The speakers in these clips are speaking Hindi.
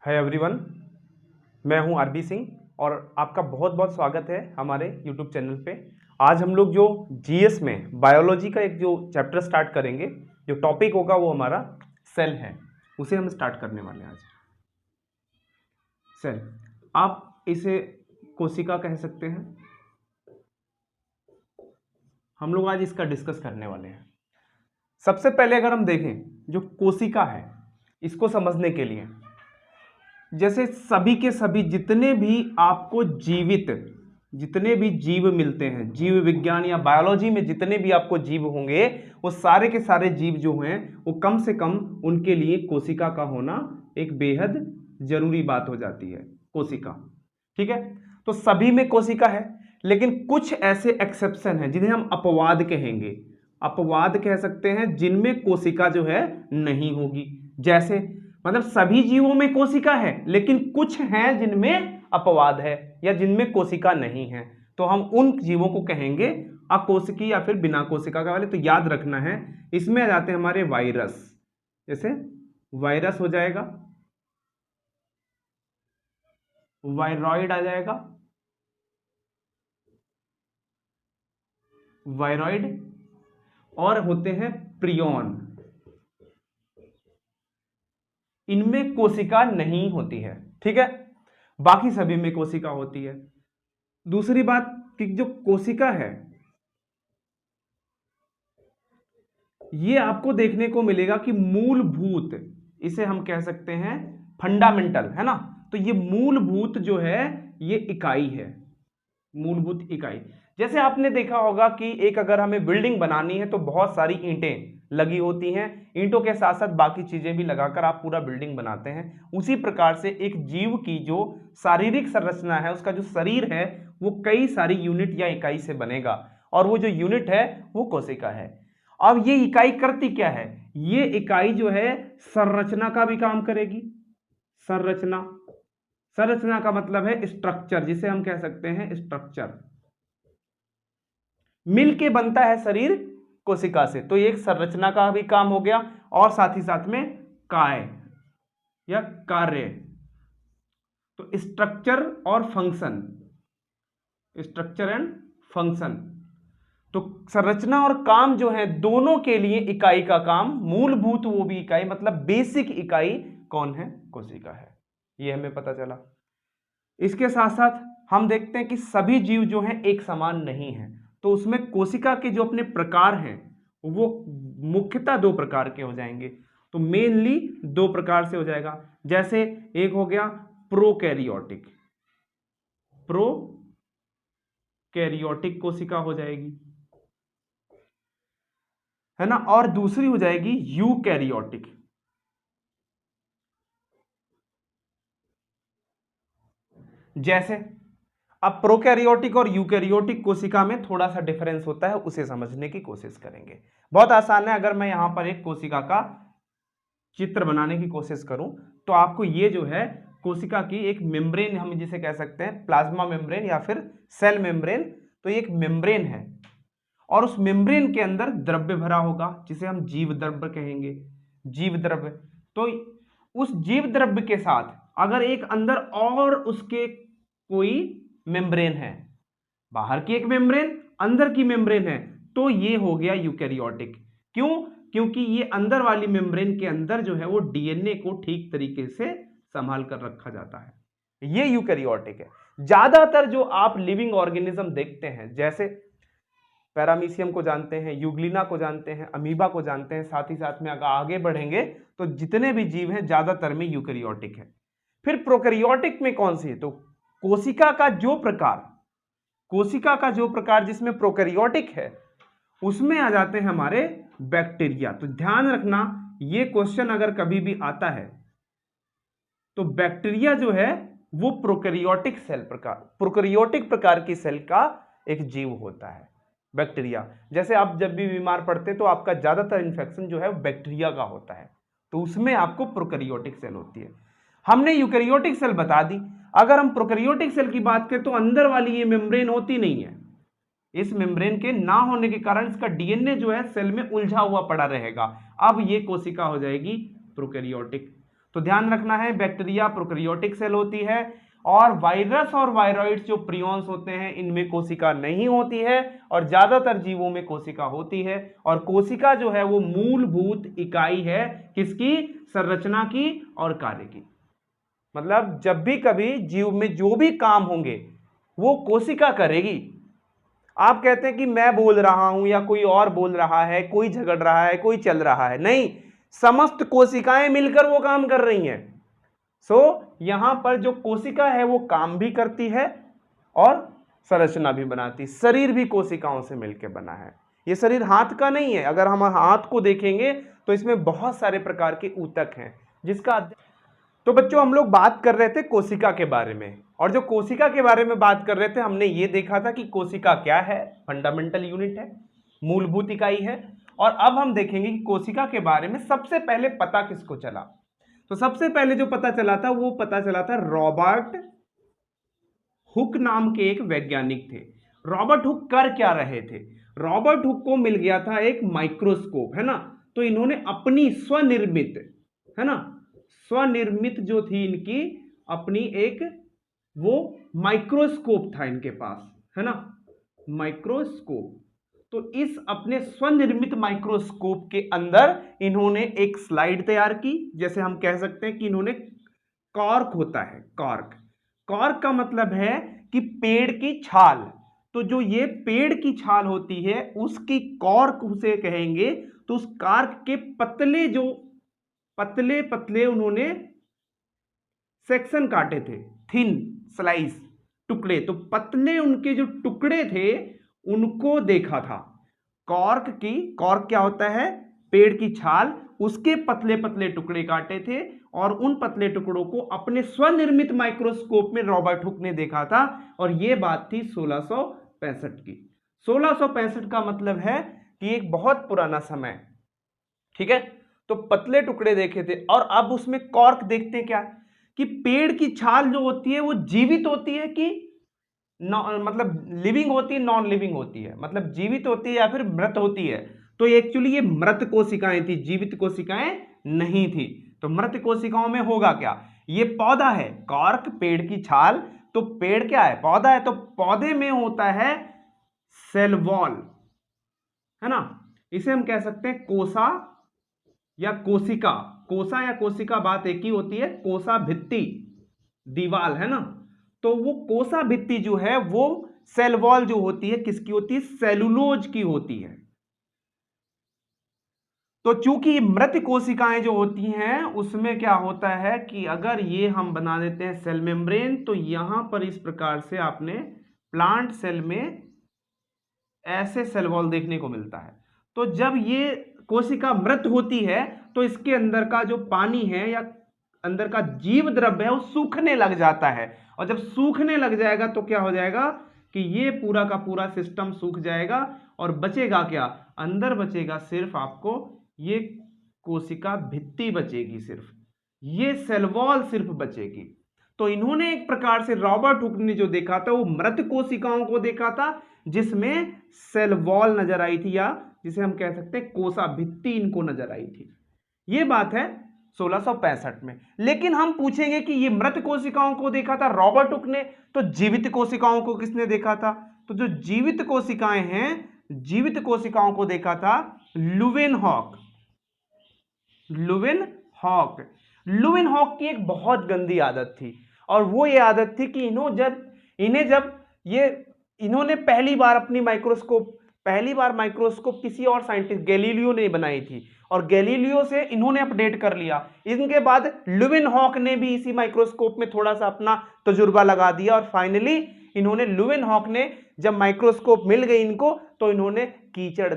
हाय एवरीवन, मैं हूं आरबी सिंह और आपका बहुत बहुत स्वागत है हमारे यूट्यूब चैनल पे। आज हम लोग जो जीएस में बायोलॉजी का एक जो चैप्टर स्टार्ट करेंगे, जो टॉपिक होगा वो हमारा सेल है, उसे हम स्टार्ट करने वाले हैं आज। सेल, आप इसे कोशिका कह सकते हैं। हम लोग आज इसका डिस्कस करने वाले हैं। सबसे पहले अगर हम देखें जो कोशिका है, इसको समझने के लिए जैसे सभी के सभी जितने भी आपको जितने भी जीव मिलते हैं, जीव विज्ञान या बायोलॉजी में जितने भी आपको जीव होंगे, वो सारे के सारे जीव जो हैं वो कम से कम उनके लिए कोशिका का होना एक बेहद जरूरी बात हो जाती है। कोशिका, ठीक है। तो सभी में कोशिका है, लेकिन कुछ ऐसे एक्सेप्शन हैं जिन्हें हम अपवाद कहेंगे। अपवाद कह सकते हैं जिनमें कोशिका जो है नहीं होगी। जैसे मतलब सभी जीवों में कोशिका है, लेकिन कुछ हैं जिनमें अपवाद है या जिनमें कोशिका नहीं है, तो हम उन जीवों को कहेंगे अकोशिकी या फिर बिना कोशिका का वाले। तो याद रखना है, इसमें आ जाते हैं हमारे वायरस। जैसे वायरस हो जाएगा, वायरॉइड आ जाएगा, वायरॉइड, और होते हैं प्रियॉन। इनमें कोशिका नहीं होती है, ठीक है। बाकी सभी में कोशिका होती है। दूसरी बात कि जो कोशिका है ये आपको देखने को मिलेगा कि मूलभूत, इसे हम कह सकते हैं फंडामेंटल, है ना। तो ये मूलभूत जो है ये इकाई है, मूलभूत इकाई। जैसे आपने देखा होगा कि एक अगर हमें बिल्डिंग बनानी है तो बहुत सारी ईंटें लगी होती हैं, ईंटों के साथ साथ बाकी चीजें भी लगाकर आप पूरा बिल्डिंग बनाते हैं। उसी प्रकार से एक जीव की जो शारीरिक संरचना है, उसका जो शरीर है वो कई सारी यूनिट या इकाई से बनेगा, और वो जो यूनिट है वो कोशिका है। अब ये इकाई करती क्या है? ये इकाई जो है संरचना का भी काम करेगी। संरचना, संरचना का मतलब है स्ट्रक्चर, जिसे हम कह सकते हैं स्ट्रक्चर। मिलके बनता है शरीर कोशिका से, तो ये एक संरचना का भी काम हो गया, और साथ ही साथ में काय या कार्य। तो स्ट्रक्चर और फंक्शन, स्ट्रक्चर एंड फंक्शन। तो संरचना और काम जो है दोनों के लिए इकाई का काम, मूलभूत वो भी इकाई, मतलब बेसिक इकाई कौन है? कोशिका है। ये हमें पता चला। इसके साथ साथ हम देखते हैं कि सभी जीव जो हैं एक समान नहीं है, तो उसमें कोशिका के जो अपने प्रकार हैं वो मुख्यतः दो प्रकार के हो जाएंगे। तो मेनली दो प्रकार से हो जाएगा। जैसे एक हो गया प्रोकैरियोटिक, प्रोकैरियोटिक कोशिका हो जाएगी, है ना, और दूसरी हो जाएगी यूकैरियोटिक। जैसे अब प्रोकैरियोटिक और यूकैरियोटिक कोशिका में थोड़ा सा डिफरेंस होता है, उसे समझने की कोशिश करेंगे। बहुत आसान है। अगर मैं यहां पर एक कोशिका का चित्र बनाने की कोशिश करूं तो आपको ये जो है कोशिका की एक मेम्ब्रेन, हम जिसे कह सकते हैं प्लाज्मा मेम्ब्रेन या फिर सेल मेम्ब्रेन, तो ये एक मेम्ब्रेन है, और उस मेम्ब्रेन के अंदर द्रव्य भरा होगा जिसे हम जीव द्रव्य कहेंगे, जीव द्रव्य। तो उस जीव द्रव्य के साथ अगर एक अंदर और उसके कोई मेम्ब्रेन है, बाहर की एक मेम्ब्रेन, अंदर की मेम्ब्रेन है, तो ये हो गया यूकैरियोटिक। क्यों? क्योंकि ये अंदर वाली मेम्ब्रेन के अंदर जो है वो डीएनए को ठीक तरीके से संभाल कर रखा जाता है, ये यूकैरियोटिक है। ज्यादातर जो आप लिविंग ऑर्गेनिज्म देखते हैं, जैसे पैरामीशियम को जानते हैं, यूग्लिना को जानते हैं, अमीबा को जानते हैं, साथ ही साथ में अगर आगे बढ़ेंगे तो जितने भी जीव हैं ज्यादातर में यूकैरियोटिक है। फिर प्रोकैरियोटिक में कौन सी है? तो कोशिका का जो प्रकार, कोशिका का जो प्रकार जिसमें प्रोकैरियोटिक है, उसमें आ जाते हैं हमारे बैक्टीरिया। तो ध्यान रखना, ये क्वेश्चन अगर कभी भी आता है तो बैक्टीरिया जो है वो प्रोकैरियोटिक सेल प्रकार, प्रोकैरियोटिक प्रकार की सेल का एक जीव होता है बैक्टीरिया। जैसे आप जब भी बीमार पड़ते तो आपका ज्यादातर इन्फेक्शन जो है बैक्टीरिया का होता है, तो उसमें आपको प्रोकैरियोटिक सेल होती है। हमने यूकैरियोटिक सेल बता दी। अगर हम प्रोकैरियोटिक सेल की बात करें तो अंदर वाली ये मेम्ब्रेन होती नहीं है। इस मेम्ब्रेन के ना होने के कारण इसका डीएनए जो है सेल में उलझा हुआ पड़ा रहेगा। अब ये कोशिका हो जाएगी प्रोकैरियोटिक। तो ध्यान रखना है, बैक्टीरिया प्रोकैरियोटिक सेल होती है और वायरस और वायरॉइड्स जो प्रियॉन्स होते हैं इनमें कोशिका नहीं होती है और ज्यादातर जीवों में कोशिका होती है। और कोशिका जो है वो मूलभूत इकाई है किसकी? संरचना की और कार्य की। मतलब जब भी कभी जीव में जो भी काम होंगे वो कोशिका करेगी। आप कहते हैं कि मैं बोल रहा हूं या कोई और बोल रहा है, कोई झगड़ रहा है, कोई चल रहा है, नहीं, समस्त कोशिकाएं मिलकर वो काम कर रही हैं। यहां पर जो कोशिका है वो काम भी करती है और संरचना भी बनाती। शरीर भी कोशिकाओं से मिलकर बना है। ये शरीर हाथ का नहीं है। अगर हम हाथ को देखेंगे तो इसमें बहुत सारे प्रकार के ऊतक हैं जिसका तो बच्चों हम लोग बात कर रहे थे कोशिका के बारे में, और जो कोशिका के बारे में बात कर रहे थे हमने ये देखा था कि कोशिका क्या है, फंडामेंटल यूनिट है, मूलभूत इकाई है। और अब हम देखेंगे कि कोशिका के बारे में सबसे पहले पता किसको चला। तो सबसे पहले जो पता चला था वो पता चला था रॉबर्ट हुक नाम के एक वैज्ञानिक थे। रॉबर्ट हुक कर क्या रहे थे? रॉबर्ट हुक को मिल गया था एक माइक्रोस्कोप, है ना। तो इन्होंने अपनी स्वनिर्मित, है ना, स्वनिर्मित जो थी इनकी अपनी एक वो माइक्रोस्कोप था इनके पास, है ना, माइक्रोस्कोप। तो इस अपने स्वनिर्मित माइक्रोस्कोप के अंदर इन्होंने एक स्लाइड तैयार की। जैसे हम कह सकते हैं कि इन्होंने कॉर्क होता है, कॉर्क, कॉर्क का मतलब है कि पेड़ की छाल। तो जो ये पेड़ की छाल होती है उसकी कॉर्क उसे कहेंगे। तो उस कॉर्क के पतले जो पतले पतले उन्होंने सेक्शन काटे थे, थिन स्लाइस, टुकड़े। तो पतले उनके जो टुकड़े थे उनको देखा था। कॉर्क की, कॉर्क क्या होता है? पेड़ की छाल, उसके पतले पतले टुकड़े काटे थे और उन पतले टुकड़ों को अपने स्वनिर्मित माइक्रोस्कोप में रॉबर्ट हुक ने देखा था। और यह बात थी 1665 की। 1665 का मतलब है कि एक बहुत पुराना समय, ठीक है। तो पतले टुकड़े देखे थे और अब उसमें कॉर्क देखते हैं क्या कि पेड़ की छाल जो होती है वो जीवित होती है कि मतलब लिविंग होती है, नॉन लिविंग होती है, मतलब जीवित होती है या फिर मृत होती है। तो एक्चुअली ये मृत कोशिकाएं थी, जीवित कोशिकाएं नहीं थी। तो मृत कोशिकाओं में होगा क्या? ये पौधा है, कॉर्क पेड़ की छाल। तो पेड़ क्या है? पौधा है। तो पौधे में होता है सेल वॉल, है ना। इसे हम कह सकते हैं कोसा या कोशिका। कोसा या कोशिका बात एक ही होती है, कोसा भित्ति, दीवाल, है ना। तो वो कोसा भित्ति जो है वो सेल वॉल जो होती है किसकी होती है? सेलुलोज की होती है। तो चूंकि मृत कोशिकाएं जो होती हैं उसमें क्या होता है कि अगर ये हम बना देते हैं सेल मेम्ब्रेन, तो यहां पर इस प्रकार से आपने प्लांट सेल में ऐसे सेल वॉल देखने को मिलता है। तो जब ये कोशिका मृत होती है तो इसके अंदर का जो पानी है या अंदर का जीव द्रव्य है वो सूखने लग जाता है। और जब सूखने लग जाएगा तो क्या हो जाएगा कि ये पूरा का पूरा सिस्टम सूख जाएगा और बचेगा क्या? अंदर बचेगा सिर्फ आपको ये कोशिका भित्ति बचेगी, सिर्फ ये सेल वॉल सिर्फ बचेगी। तो इन्होंने एक प्रकार से रॉबर्ट हुक ने जो देखा था वो मृत कोशिकाओं को देखा था जिसमें सेल वॉल नजर आई थी, या जिसे हम कह सकते हैं कोसा भित्ति इनको नजर आई थी। ये बात है 1665 में। लेकिन हम पूछेंगे कि ये मृत कोशिकाओं को देखा था रॉबर्ट हुक ने, तो जीवित कोशिकाओं को किसने देखा था? तो जो जीवित कोशिकाएं हैं, जीवित कोशिकाओं को देखा था लुवेनहॉक। लुवेनहॉक, लुवेनहॉक की एक बहुत गंदी आदत थी, और वो ये आदत थी कि इन्होंने पहली बार माइक्रोस्कोप किसी और साइंटिस्ट गैलीलियो ने बनाई थी, और गैलीलियो से इन्होंने अपडेट कर लिया। इनके बाद लुवेनहॉक ने भी इसी माइक्रोस्कोप में थोड़ा सा अपना तजुर्बा लगा दिया, और फाइनली इन्होंने लुवेनहॉक ने जब माइक्रोस्कोप मिल गई इनको तो इन्होंने कीचड़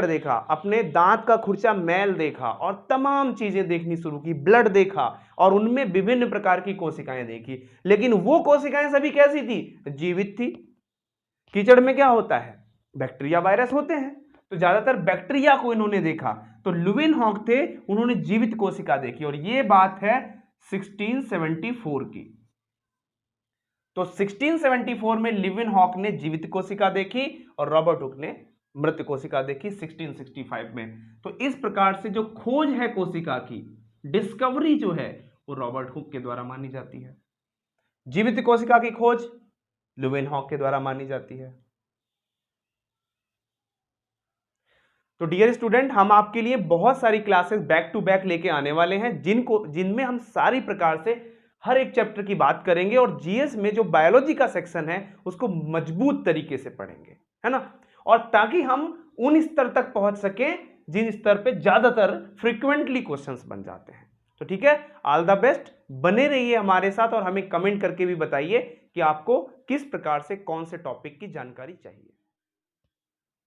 देखा, अपने दांत का खुरचा मैल देखा और तमाम चीजें देखनी शुरू की, ब्लड देखा और उनमें विभिन्न प्रकार की कोशिकाएं देखी। लेकिन वो कोशिकाएं सभी कैसी थी? जीवित थी। कीचड़ में क्या होता है? बैक्टीरिया, वायरस होते हैं। तो ज्यादातर बैक्टीरिया को इन्होंने देखा। तो लुवेनहॉक थे, उन्होंने जीवित कोशिका देखी, और यह बात है 1674 की। तो 1674 में लुवेनहॉक ने जीवित कोशिका देखी और रॉबर्ट हुक ने मृत कोशिका देखी 1665 में। तो इस प्रकार से जो खोज है कोशिका की, डिस्कवरी जो है वो रॉबर्ट हुक के द्वारा मानी जाती है। जीवित कोशिका की खोज लुवेनहॉक के द्वारा मानी जाती है। तो डियर स्टूडेंट, हम आपके लिए बहुत सारी क्लासेस बैक टू बैक लेके आने वाले हैं जिनमें हम सारी प्रकार से हर एक चैप्टर की बात करेंगे और जीएस में जो बायोलॉजी का सेक्शन है उसको मजबूत तरीके से पढ़ेंगे, है ना। और ताकि हम उन स्तर तक पहुंच सके जिन स्तर पे ज्यादातर फ्रीक्वेंटली क्वेश्चंस बन जाते हैं। तो ठीक है, ऑल द बेस्ट, बने रहिए हमारे साथ और हमें कमेंट करके भी बताइए कि आपको किस प्रकार से कौन से टॉपिक की जानकारी चाहिए।